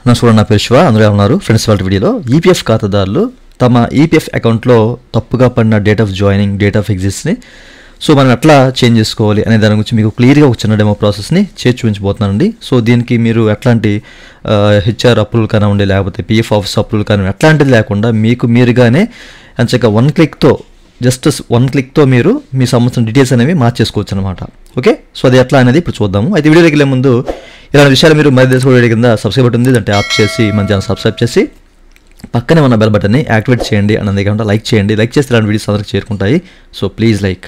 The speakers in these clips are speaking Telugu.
నమస్కారం, నా పేరు శివ. అందరూ ఉన్నారు ఫ్రెండ్స్. వాళ్ళ వీడియోలో ఈపీఎఫ్ ఖాతాదారులు తమ ఈపీఎఫ్ అకౌంట్లో తప్పుగా పడిన date of joining, date of ఎగ్జిస్ట్ని మనం ఎట్లా చేంజ్ చేసుకోవాలి అనే దాని గురించి మీకు క్లియర్గా ఒక చిన్న డెమో ప్రాసెస్ని చేసి చూపించబోతున్నానండి. సో దీనికి మీరు ఎట్లాంటి హెచ్ఆర్ అప్రూవల్ కానివ్వండి, లేకపోతే పిఎఫ్ ఆఫీస్ అప్రూవల్ కానివ్వండి, అట్లాంటిది లేకుండా మీకు మీరుగానే అంచక జస్ట్ వన్ క్లిక్తో మీరు మీ సంబంధించిన డీటెయిల్స్ అనేవి మార్చేసుకోవచ్చు అనమాట. ఓకే, సో అది ఎట్లా అనేది ఇప్పుడు చూద్దాము. అయితే వీడియోకి వెళ్ళే ముందు ఇలాంటి విషయాలు మీరు మరి తెలుసుకోవడం కింద సబ్స్క్రైబ్ బటన్ ఉంది, దాన్ని ట్యాప్ చేసి మన ఛానల్ సబ్స్క్రైబ్ చేసి పక్కనే ఉన్న బెల్ బటన్ని యాక్టివేట్ చేయండి. అన్నది కాకుండా లైక్ చేయండి. లైక్ చేస్తే ఇలాంటి వీడియోస్ అందరికి చేరుకుంటాయి. So please like.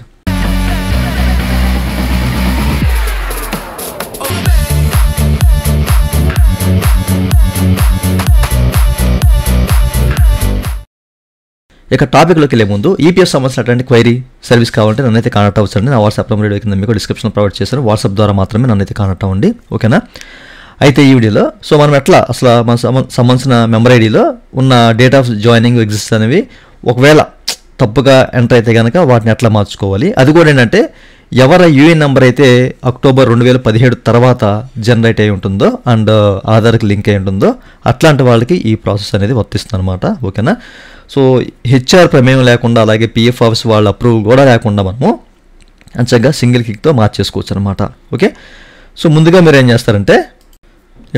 ఇక టాపిక్లోకి వెళ్ళే ముందు ఈపీఎఫ్ సంబంధించినటువంటి క్వైరీ సర్వీస్ కావాలంటే నన్నైతే కాంటాక్ట్ అవ్వచ్చండి. నా వాట్సాప్ నెంబర్ కింద మీకు డిస్క్రిప్షన్ ప్రొవైడ్ చేశాను. వాట్సాప్ ద్వారా మాత్రమే నన్నైతే కాంటాక్ట్ అవ్వండి. ఓకేనా? అయితే ఈ వీడియోలో మనం ఎట్లా అసలు మన సంబంధించిన మెంబర్ ఐడిలో ఉన్న డేట్ ఆఫ్ జాయినింగ్, ఎగ్జిస్ట్ అనేవి ఒకవేళ తప్పుగా ఎంటర్ అయితే కనుక వాటిని ఎట్లా మార్చుకోవాలి, అది కూడా ఏంటంటే ఎవరి యూఏఎన్ నెంబర్ అయితే అక్టోబర్ 2017 తర్వాత జనరేట్ అయి ఉంటుందో అండ్ ఆధార్కి లింక్ అయి ఉంటుందో అట్లాంటి వాళ్ళకి ఈ ప్రాసెస్ అనేది వర్తిస్తుంది అనమాట. ఓకేనా? సో హెచ్ఆర్ ప్రమేయం లేకుండా, అలాగే పిఎఫ్ ఆఫీస్ వాళ్ళ అప్రూవల్ కూడా లేకుండా మనము అంచగా సింగిల్ క్లిక్తో మార్చేసుకోవచ్చు అనమాట. ఓకే, సో ముందుగా మీరు ఏం చేస్తారంటే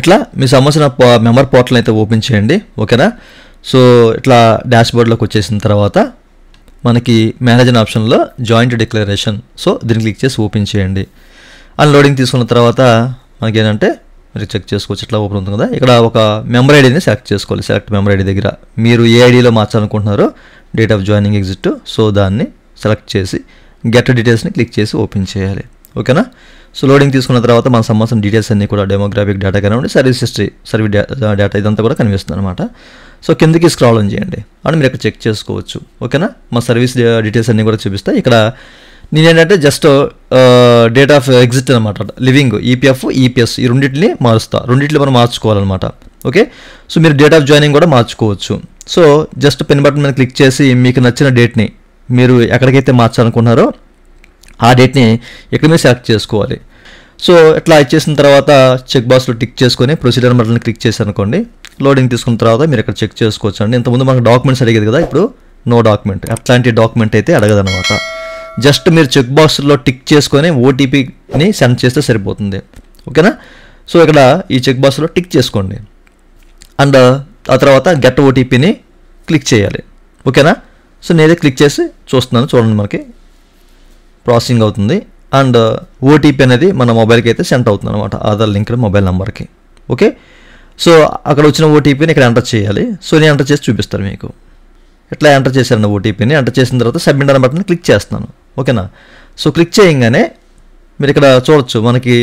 ఇట్లా మీ సంబంధించిన మెంబర్ పోర్టల్ అయితే ఓపెన్ చేయండి. ఓకేనా? సో ఇట్లా డాష్బోర్డ్లోకి వచ్చేసిన తర్వాత మనకి మేనేజ్ ఆప్షన్లో జాయింట్ డిక్లరేషన్, సో దీన్ని క్లిక్ చేసి ఓపెన్ చేయండి. అన్లోడింగ్ తీసుకున్న తర్వాత మనకి ఏంటంటే మీరు చెక్ చేసుకోవచ్చు. ఇట్లా ఓపెన్ ఉంటుంది కదా, ఇక్కడ ఒక మెంబర్ ఐడిని సెలెక్ట్ చేసుకోవాలి. సెలెక్ట్ మెంబర్ ఐడి దగ్గర మీరు ఏ ఐడిలో మార్చాలనుకుంటున్నారో date of joining, exit, so దాన్ని సెలెక్ట్ చేసి గెట్ డీటెయిల్స్ని క్లిక్ చేసి ఓపెన్ చేయాలి. ఓకేనా? సో లోడింగ్ తీసుకున్న తర్వాత మన సంబంధించిన డీటెయిల్స్ అన్నీ కూడా డెమోగ్రాఫిక్ డేటా కానివ్వండి, సర్వీస్ హిస్టరీ, డేటా ఇదంతా కూడా కనిపిస్తుంది అనమాట. సో కిందకి స్క్రాల్ ఆన్ చేయండి అని మీరు ఇక్కడ చెక్ చేసుకోవచ్చు. ఓకేనా? మా సర్వీస్ డీటెయిల్స్ అన్నీ కూడా చూపిస్తాయి. ఇక్కడ నేనేంటంటే జస్ట్ డేట్ ఆఫ్ ఎగ్జిట్ అనమాట, లివింగ్, ఈపీఎఫ్, ఈపీఎస్ ఈ రెండింటిని రెండింటిని మనం మార్చుకోవాలన్నమాట. ఓకే, సో మీరు డేట్ ఆఫ్ జాయినింగ్ కూడా మార్చుకోవచ్చు. సో జస్ట్ పెన్ బటన్ మీద క్లిక్ చేసి మీకు నచ్చిన డేట్ని మీరు ఎక్కడికైతే మార్చాలనుకున్నారో ఆ డేట్ని ఇక్కడ మీరు సెలెక్ట్ చేసుకోవాలి. సో ఇట్లా ఇచ్చేసిన తర్వాత చెక్ బాక్స్లో టిక్ చేసుకొని ప్రొసీజర్ బటన్ క్లిక్ చేశారనుకోండి, లోడింగ్ తీసుకున్న తర్వాత మీరు ఇక్కడ చెక్ చేసుకోవచ్చు అండి. ఇంతకుముందు మనకు డాక్యుమెంట్స్ అడిగేది కదా, ఇప్పుడు నో డాక్యుమెంట్, అట్లాంటి డాక్యుమెంట్ అయితే అడగదనమాట. జస్ట్ మీరు చెక్ బాక్స్లో టిక్ చేసుకొని ఓటీపీని సెండ్ చేస్తే సరిపోతుంది. ఓకేనా? సో ఇక్కడ ఈ చెక్ బాక్స్లో టిక్ చేసుకోండి అండ్ ఆ తర్వాత గెట్ ఓటీపీని క్లిక్ చేయాలి. ఓకేనా? సో నేనే క్లిక్ చేసి చూస్తున్నాను, చూడండి మనకి ప్రాసెసింగ్ అవుతుంది అండ్ ఓటీపీ అనేది మన మొబైల్కి అయితే సెండ్ అవుతుంది అనమాట, ఆధార్ లింక్ మొబైల్ నెంబర్కి. ఓకే, సో అక్కడ వచ్చిన ఓటీపీని ఇక్కడ ఎంటర్ చేయాలి. సో నేను ఎంటర్ చేసి చూపిస్తాను మీకు. ఇట్లా ఎంటర్ చేశాను ఓటీపీని. ఎంటర్ చేసిన తర్వాత సబ్మిట్ అనే బటన్ క్లిక్ చేస్తున్నాను. ఓకేనా? సో క్లిక్ చేయగానే మీరు ఇక్కడ చూడొచ్చు మనకి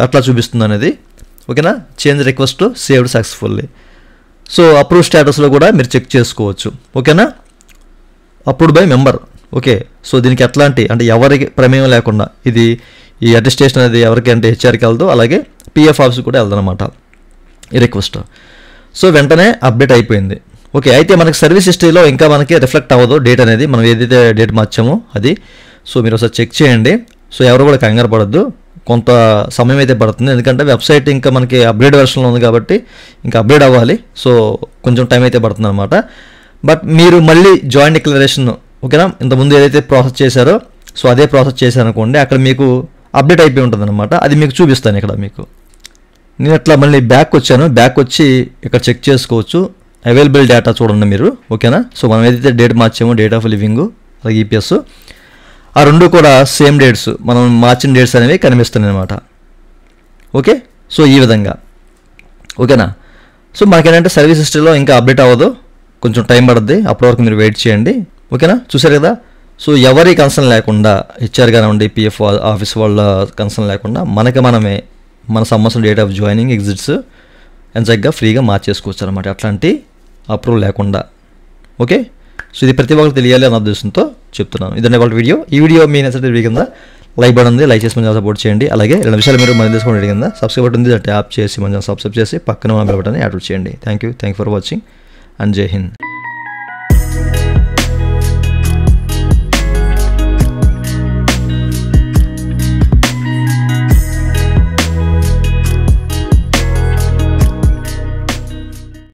అట్లా చూపిస్తుంది అనేది. ఓకేనా? Change request saved successfully. So approve స్టేటస్లో కూడా మీరు చెక్ చేసుకోవచ్చు. ఓకేనా? Approved by member. Okay, so దీనికి ఎట్లాంటి అంటే ఎవరికి ప్రమేయం లేకుండా ఇది ఈ అటెస్టేషన్ అనేది ఎవరికి అంటే హెచ్ఆర్కి వెళ్దు, అలాగే పిఎఫ్ ఆఫీస్ కూడా వెళ్దనమాట ఈ రిక్వెస్ట్. సో వెంటనే అప్డేట్ అయిపోయింది. ఓకే, అయితే మనకి సర్వీస్ హిస్టరీలో ఇంకా మనకి రిఫ్లెక్ట్ అవ్వదు డేట్ అనేది, మనం ఏదైతే డేట్ మార్చామో అది. సో మీరు ఒకసారి చెక్ చేయండి. సో ఎవరు కూడా కంగారు పడద్దు, కొంత సమయం అయితే పడుతుంది, ఎందుకంటే వెబ్సైట్ ఇంకా మనకి అప్గ్రేడ్ వెర్షన్లో ఉంది కాబట్టి ఇంకా అప్గ్రేడ్ అవ్వాలి. సో కొంచెం టైం అయితే పడుతుంది అనమాట. బట్ మీరు మళ్ళీ జాయింట్ డిక్లరేషన్, ఓకేనా, ఇంతకుముందు ఏదైతే ప్రాసెస్ చేశారో సో అదే ప్రాసెస్ చేశారనుకోండి, అక్కడ మీకు అప్డేట్ అయిపోయి ఉంటుంది అనమాట. అది మీకు చూపిస్తాను ఇక్కడ. మీకు నేను అట్లా మళ్ళీ బ్యాక్ వచ్చాను, బ్యాక్ వచ్చి ఇక్కడ చెక్ చేసుకోవచ్చు అవైలబుల్ డేటా చూడండి మీరు. ఓకేనా? సో మనం ఏదైతే డేట్ మార్చామో డేట్ ఆఫ్ లివింగ్ అలాగే ఈపీఎస్ ఆ రెండు కూడా సేమ్ డేట్స్, మనం మార్చిన డేట్స్ అనేవి కనిపిస్తున్నాయి అనమాట. ఓకే, సో ఈ విధంగా. ఓకేనా? సో మనకేంటంటే సర్వీస్ హిస్టరీలో ఇంకా అప్డేట్ అవ్వదు, కొంచెం టైం పడుతుంది, అప్పటి వరకు మీరు వెయిట్ చేయండి. ఓకేనా? చూసారు కదా? సో ఎవరి కన్సర్న్ లేకుండా, హెచ్ఆర్ కానివ్వండి, పిఎఫ్ ఆఫీస్ వాళ్ళ కన్సర్న్ లేకుండా మనమే మన సంబంధించిన డేట్ ఆఫ్ జాయినింగ్, ఎగ్జిట్స్ ఎంచక్గా ఫ్రీగా మార్చేసుకోవచ్చు అనమాట, అట్లాంటి అప్రూవల్ లేకుండా. ఓకే, సో ఇది ప్రతి ఒక్కరికి తెలియాలి అన్న ఉద్దేశంతో చెప్తున్నాను. ఇదంటే వాళ్ళ వీడియో. ఈ వీడియో మీ నచ్చితే కింద లైక్ బటన్ ఉంది, లైక్ చేసి మంచిగా సపోర్ట్ చేయండి. అలాగే రెండు విషయాలు మీరు మనం తెలుసుకోండి కింద సబ్స్క్రైబ్ బటన్ ఉంది, ట్యాప్ చేసి మంచిగా సబ్స్క్రైబ్ చేసి పక్కన ఉన్న బెల్ బటన్ యాడ్ చేయండి. Thank you for watching and జై హింద్.